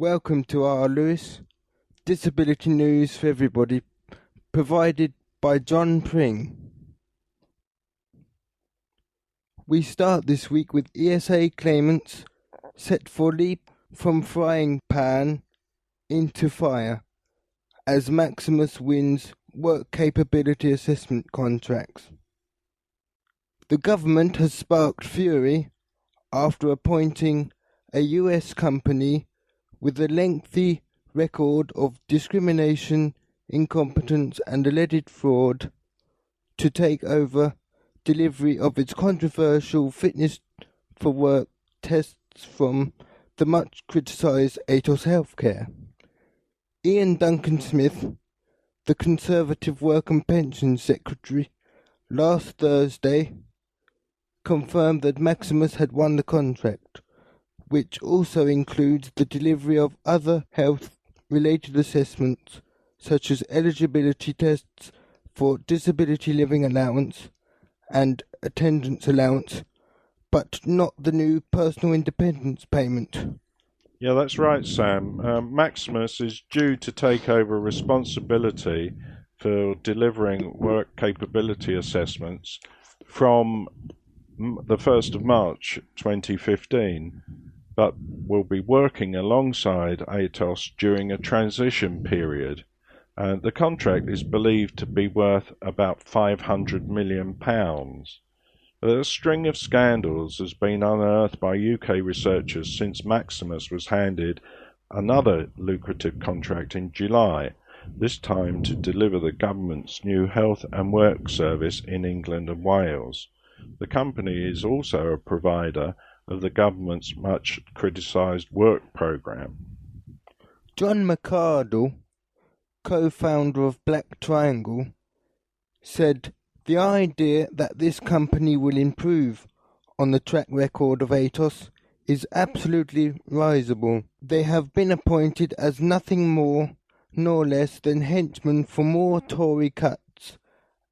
Welcome to our Lewes Disability News for Everybody, provided by John Pring. We start this week with ESA claimants set for leap from frying pan into fire as Maximus wins work capability assessment contracts. The government has sparked fury after appointing a US company with a lengthy record of discrimination, incompetence and alleged fraud to take over delivery of its controversial fitness for work tests from the much criticised Atos Healthcare. Ian Duncan Smith, the Conservative Work and Pensions Secretary, last Thursday confirmed that Maximus had won the contract, which also includes the delivery of other health-related assessments such as eligibility tests for disability living allowance and attendance allowance, but not the new personal independence payment. Yeah, that's right, Sam. Maximus is due to take over responsibility for delivering work capability assessments from the 1st of March 2015. But will be working alongside Atos during a transition period. The contract is believed to be worth about £500 million. A string of scandals has been unearthed by UK researchers since Maximus was handed another lucrative contract in July, this time to deliver the government's new health and work service in England and Wales. The company is also a provider of the government's much criticised work programme. John McArdle, co-founder of Black Triangle, said the idea that this company will improve on the track record of Atos is absolutely risible. They have been appointed as nothing more nor less than henchmen for more Tory cuts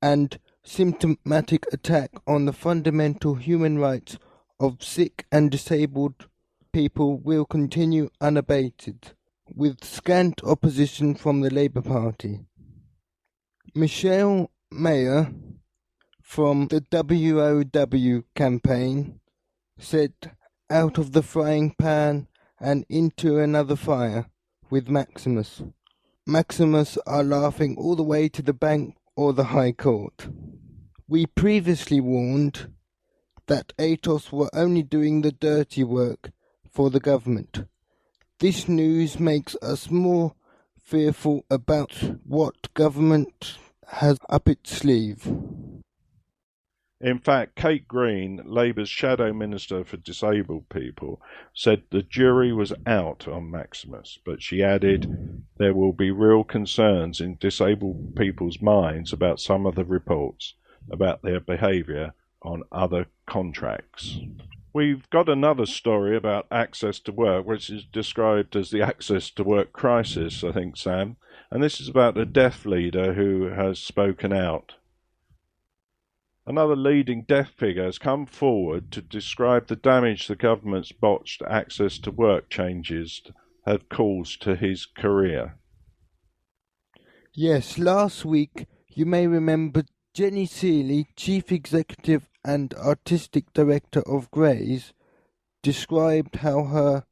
and symptomatic attack on the fundamental human rights of sick and disabled people will continue unabated, with scant opposition from the Labour Party. Michelle Mayer from the WOW campaign said, "Out of the frying pan and into another fire with Maximus. Maximus are laughing all the way to the bank or the High Court. We previously warned that Atos were only doing the dirty work for the government. This news makes us more fearful about what government has up its sleeve." In fact, Kate Green, Labour's Shadow Minister for Disabled People, said the jury was out on Maximus, but she added there will be real concerns in disabled people's minds about some of the reports about their behaviour on other contracts. We've got another story about access to work, which is described as the access to work crisis, I think, Sam. And this is about a deaf leader who has spoken out. Another leading deaf figure has come forward to describe the damage the government's botched access to work changes have caused to his career. Yes, last week you may remember Jenny Seeley, Chief Executive and Artistic Director of Grays, described how her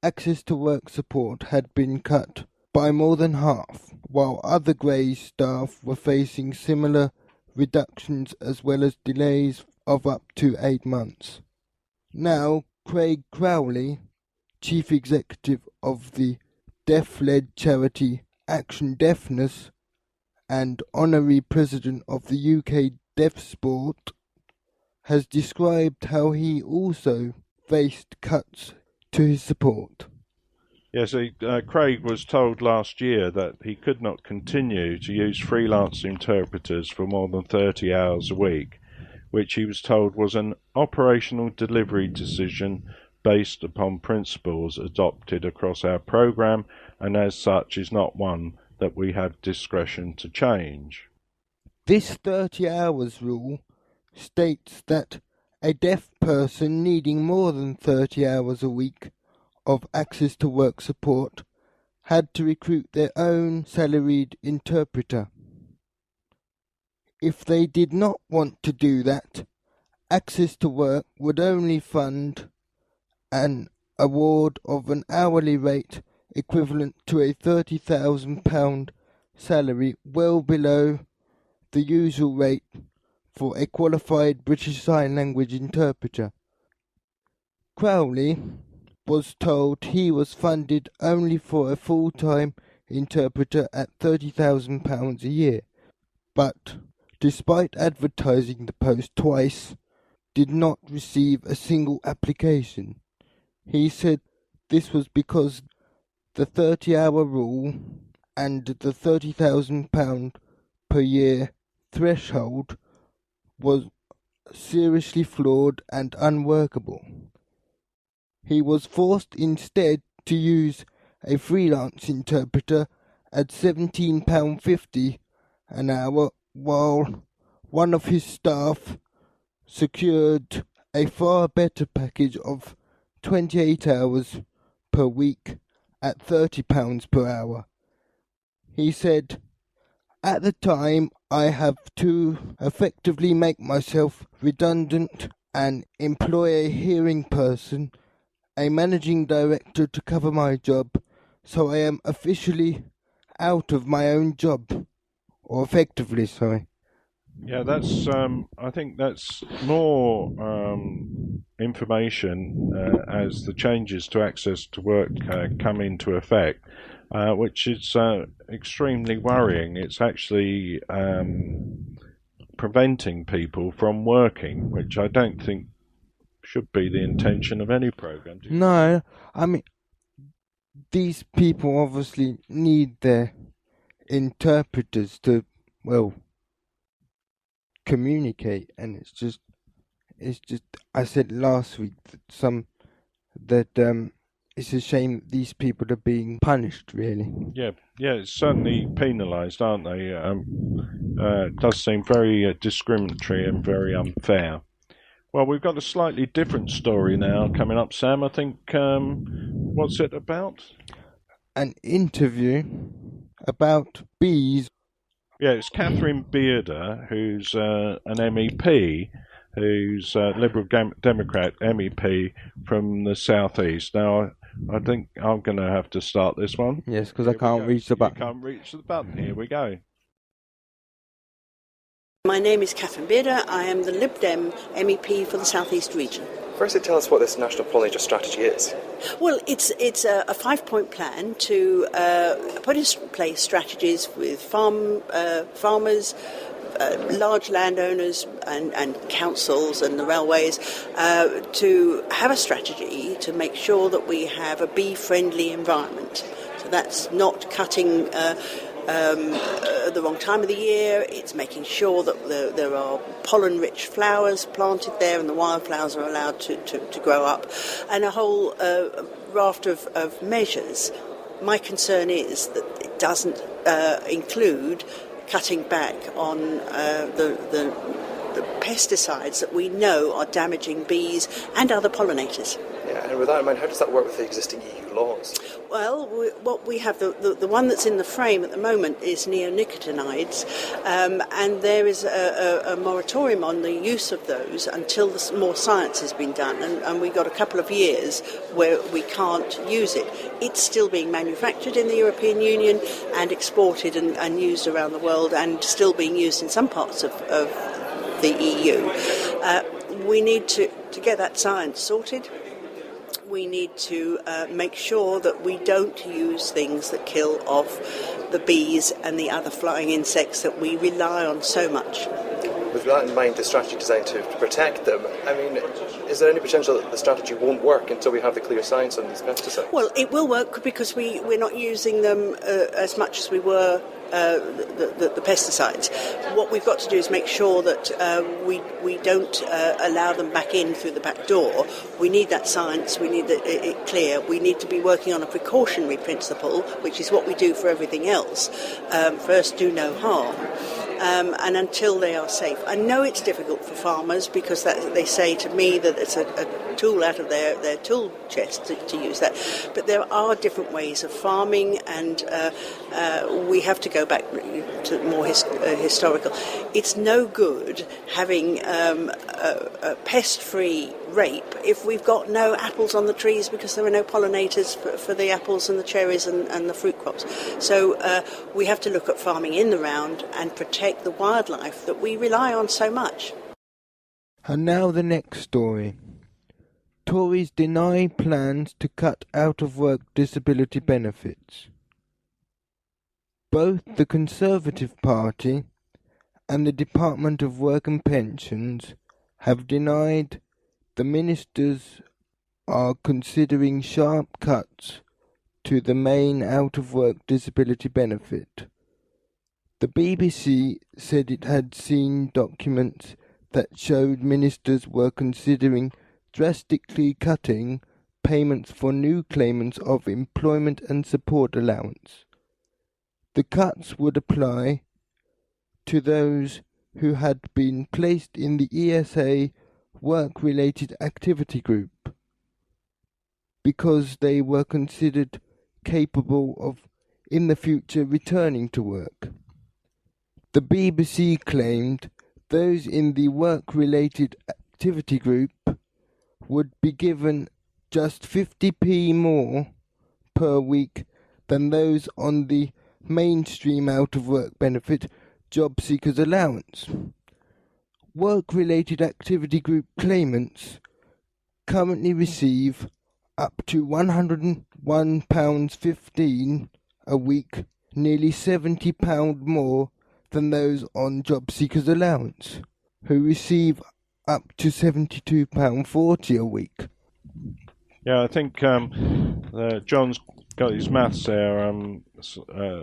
access to work support had been cut by more than half, while other Grays staff were facing similar reductions as well as delays of up to 8 months. Now, Craig Crowley, Chief Executive of the deaf-led charity Action Deafness and Honorary President of the UK Deaf Sport, has described how he also faced cuts to his support. Yes, Craig was told last year that he could not continue to use freelance interpreters for more than 30 hours a week, which he was told was an operational delivery decision based upon principles adopted across our programme and as such is not one that we have discretion to change. This 30 hours rule states that a deaf person needing more than 30 hours a week of access to work support had to recruit their own salaried interpreter. If they did not want to do that, Access to Work would only fund an award of an hourly rate equivalent to a £30,000 salary, well below the usual rate for a qualified British Sign Language interpreter. Crowley was told he was funded only for a full-time interpreter at £30,000 a year, but despite advertising the post twice, did not receive a single application. He said this was because the 30-hour rule and the £30,000 per year threshold was seriously flawed and unworkable. He was forced instead to use a freelance interpreter at £17.50 an hour, while one of his staff secured a far better package of 28 hours per week at £30 per hour. He said, "At the time, I have to effectively make myself redundant and employ a hearing person, a managing director to cover my job, so I am officially out of my own job." Or effectively, sorry. Yeah, that's. I think that's more information as the changes to access to work come into effect, which is extremely worrying. It's actually preventing people from working, which I don't think should be the intention of any program. No, I mean, these people obviously need their interpreters to, well, communicate, and it's just I said last week that it's a shame that these people are being punished, really. Yeah, it's certainly penalised, aren't they? It does seem very discriminatory and very unfair. Well, we've got a slightly different story now coming up, Sam. I think, what's it about? An interview about bees. Yeah, it's Catherine Bearder, who's an MEP, who's a Liberal Democrat MEP from the South East. Now, I think I'm going to have to start this one. Yes, because I can't reach the button. You can't reach the button. Here we go. My name is Catherine Bearder. I am the Lib Dem MEP for the South East region. Firstly, tell us what this National Pollinator Strategy is. Well, it's a 5-point plan to put in place strategies with farmers, large landowners and councils and the railways to have a strategy to make sure that we have a bee-friendly environment. So that's not cutting the wrong time of the year. It's making sure that there are pollen-rich flowers planted there and the wildflowers are allowed to grow up, and a whole raft of measures. My concern is that it doesn't include cutting back on the pesticides that we know are damaging bees and other pollinators. Yeah, and with that in mind, how does that work with the existing EU laws? Well, what we have, the one that's in the frame at the moment is neonicotinoids, and there is a moratorium on the use of those until more science has been done, and we've got a couple of years where we can't use it. It's still being manufactured in the European Union and exported and used around the world, and still being used in some parts of the EU. We need to get that science sorted. We need to make sure that we don't use things that kill off the bees and the other flying insects that we rely on so much. With that in mind, the strategy designed to protect them, I mean, is there any potential that the strategy won't work until we have the clear science on these pesticides? Well, it will work because we're not using them as much as we were the pesticides. What we've got to do is make sure that we don't allow them back in through the back door. We need that science. We need it clear. We need to be working on a precautionary principle, which is what we do for everything else. First, do no harm. And until they are safe. I know it's difficult for farmers because they say to me that it's a tool out of their tool chest to use that. But there are different ways of farming, and we have to go back to more historical. It's no good having a pest-free rape if we've got no apples on the trees because there are no pollinators for the apples and the cherries and the fruit crops. So we have to look at farming in the round and protect the wildlife that we rely on so much. And now the next story. Tories deny plans to cut out-of-work disability benefits. Both the Conservative Party and the Department of Work and Pensions have denied the ministers are considering sharp cuts to the main out-of-work disability benefit. The BBC said it had seen documents that showed ministers were considering drastically cutting payments for new claimants of employment and support allowance. The cuts would apply to those who had been placed in the ESA work-related activity group because they were considered capable of, in the future, returning to work. The BBC claimed those in the work-related activity group would be given just 50p more per week than those on the mainstream out-of-work benefit job seekers allowance. Work-related activity group claimants currently receive up to £101.15 a week, nearly £70 more than those on job seekers allowance, who receive up to £72.40 a week. Yeah, I think John's got his maths there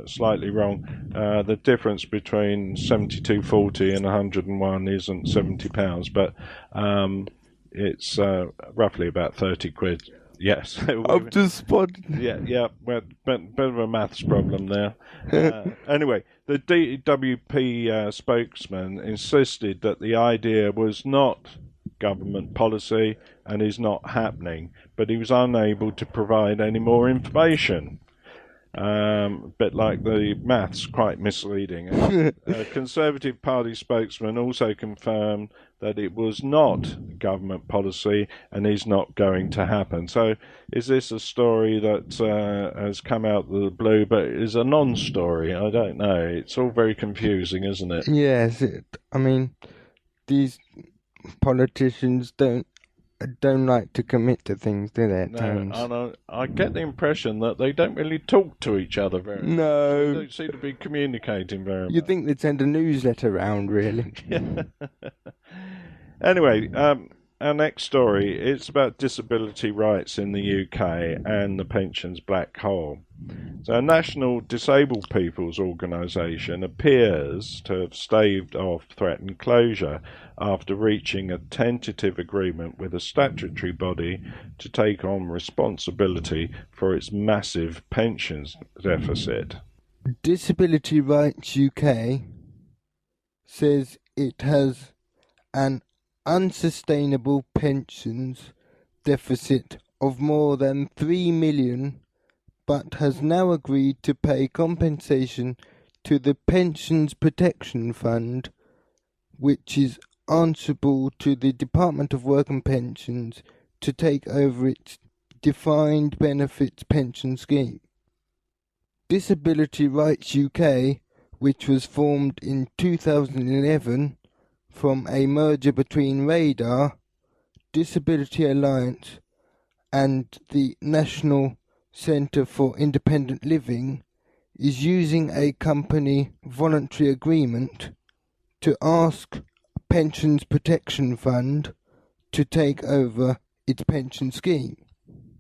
slightly wrong. The difference between 72.40 and 101 isn't £70, but it's roughly about 30 quid. Yes. I've just spotted. Yeah, well, bit of a maths problem there. Anyway, the DWP spokesman insisted that the idea was not government policy and is not happening, but he was unable to provide any more information. Bit like the maths, quite misleading. A Conservative Party spokesman also confirmed that it was not government policy and is not going to happen. So is this a story that has come out of the blue but is a non-story? I don't know. It's all very confusing, isn't it? Yes, I mean, these politicians don't like to commit to things, do they, at times? No, I get the impression that they don't really talk to each other very much. No. They don't seem to be communicating very much. You'd think they'd send a newsletter round, really. Anyway, our next story, it's about disability rights in the UK and the pensions black hole. So a National Disabled People's Organisation appears to have staved off threatened closure after reaching a tentative agreement with a statutory body to take on responsibility for its massive pensions deficit. Disability Rights UK says it has an unsustainable pensions deficit of more than 3 million, but has now agreed to pay compensation to the Pensions Protection Fund, which is answerable to the Department of Work and Pensions, to take over its defined benefits pension scheme. Disability Rights UK, which was formed in 2011 from a merger between Radar, Disability Alliance and the National Centre for Independent Living, is using a company voluntary agreement to ask Pensions Protection Fund to take over its pension scheme.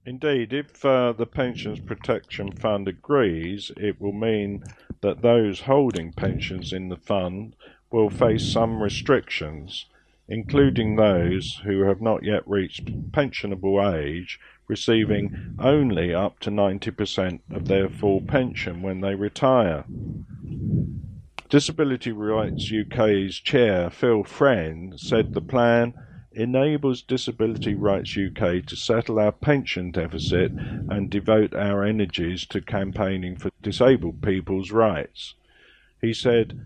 Indeed, if the Pensions Protection Fund agrees, it will mean that those holding pensions in the fund will face some restrictions, including those who have not yet reached pensionable age, receiving only up to 90% of their full pension when they retire. Disability Rights UK's chair, Phil Friend, said the plan enables Disability Rights UK to settle our pension deficit and devote our energies to campaigning for disabled people's rights. He said,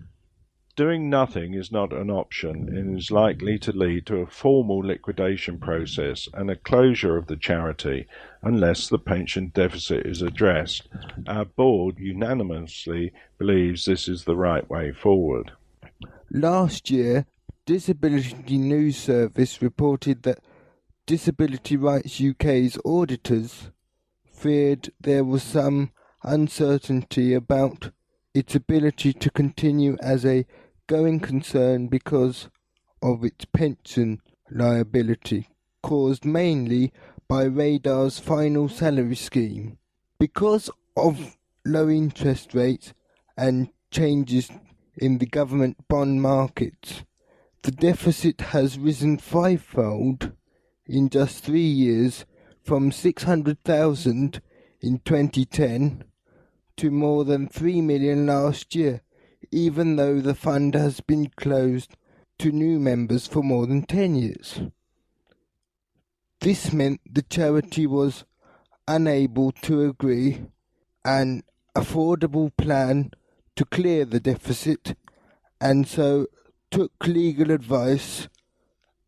"Doing nothing is not an option and is likely to lead to a formal liquidation process and a closure of the charity unless the pension deficit is addressed. Our board unanimously believes this is the right way forward." Last year, Disability News Service reported that Disability Rights UK's auditors feared there was some uncertainty about its ability to continue as a going concern because of its pension liability, caused mainly by Radar's final salary scheme. Because of low interest rates and changes in the government bond markets, the deficit has risen fivefold in just 3 years, from 600,000 in 2010 to more than 3 million last year, even though the fund has been closed to new members for more than 10 years. This meant the charity was unable to agree an affordable plan to clear the deficit, and so took legal advice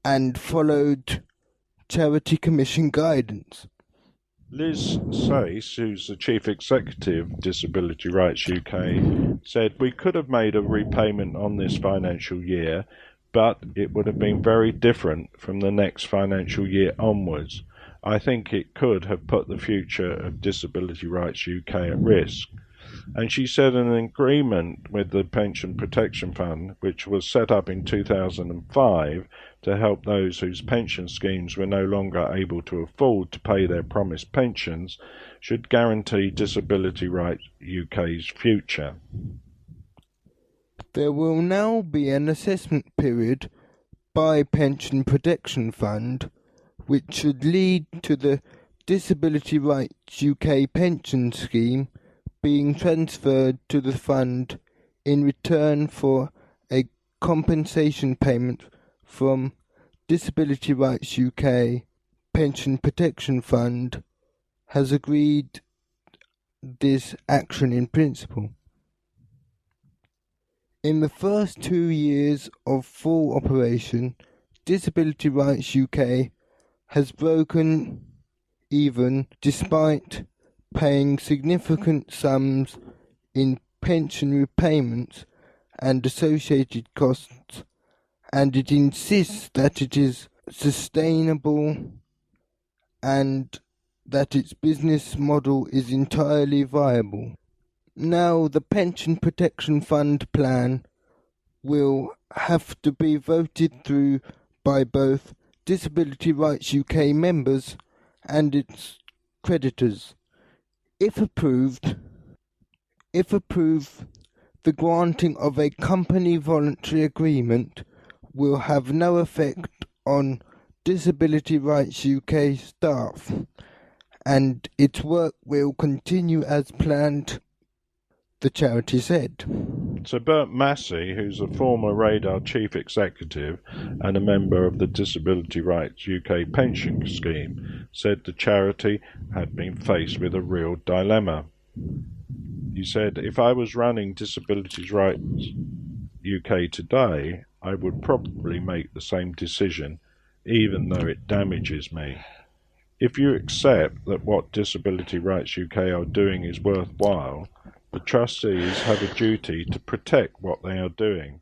and followed Charity Commission guidance. Liz Sayce, who's the Chief Executive of Disability Rights UK, said, "We could have made a repayment on this financial year, but it would have been very different from the next financial year onwards. I think it could have put the future of Disability Rights UK at risk." And she said an agreement with the Pension Protection Fund, which was set up in 2005 to help those whose pension schemes were no longer able to afford to pay their promised pensions, should guarantee Disability Rights UK's future. There will now be an assessment period by Pension Protection Fund, which should lead to the Disability Rights UK pension scheme being transferred to the fund in return for a compensation payment from Disability Rights UK. Pension Protection Fund has agreed this action in principle. In the first 2 years of full operation, Disability Rights UK has broken even despite paying significant sums in pension repayments and associated costs, and it insists that it is sustainable and that its business model is entirely viable. Now, the Pension Protection Fund plan will have to be voted through by both Disability Rights UK members and its creditors. If approved, the granting of a company voluntary agreement will have no effect on Disability Rights UK staff, and its work will continue as planned, the charity said. So Bert Massey, who's a former Radar chief executive and a member of the Disability Rights UK pension scheme, said the charity had been faced with a real dilemma. He said, "If I was running Disability Rights UK today, I would probably make the same decision, even though it damages me. If you accept that what Disability Rights UK are doing is worthwhile, the trustees have a duty to protect what they are doing.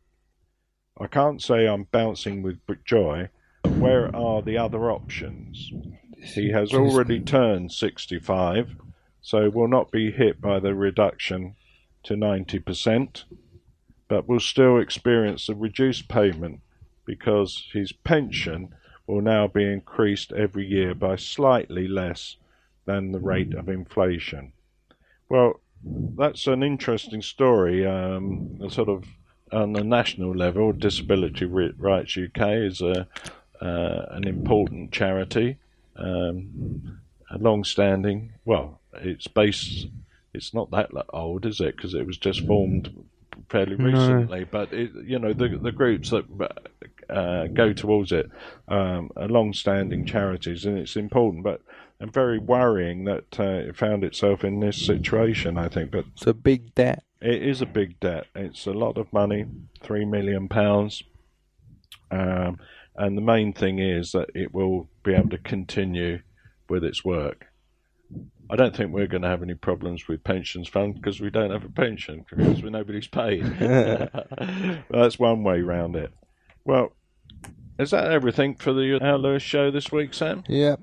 I can't say I'm bouncing with joy, but where are the other options? He has already turned 65, so will not be hit by the reduction to 90%, but will still experience a reduced payment because his pension will now be increased every year by slightly less than the rate of inflation." Well, that's an interesting story. Sort of on a national level, Disability Rights UK is an important charity, a long-standing. Well, it's not that old, is it? Because it was just formed fairly recently. But the groups that go towards it are long-standing charities, and it's important. But and very worrying that it found itself in this situation, I think. But it's a big debt. It is a big debt. It's a lot of money, £3 million. And the main thing is that it will be able to continue with its work. I don't think we're going to have any problems with pensions fund because we don't have a pension because nobody's paid. That's one way round it. Well, is that everything for the Our Lewes show this week, Sam? Yep.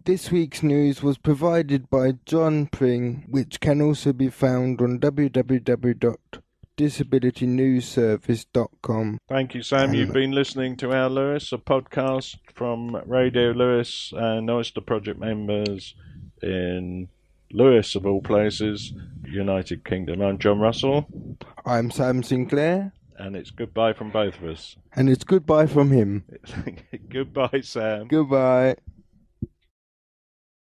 This week's news was provided by John Pring, which can also be found on www.disabilitynewsservice.com. Thank you, Sam. You've been listening to Our Lewes, a podcast from Radio Lewes and Oyster Project members in Lewes, of all places, United Kingdom. I'm John Russell. I'm Sam Sinclair. And it's goodbye from both of us. And it's goodbye from him. Goodbye, Sam. Goodbye.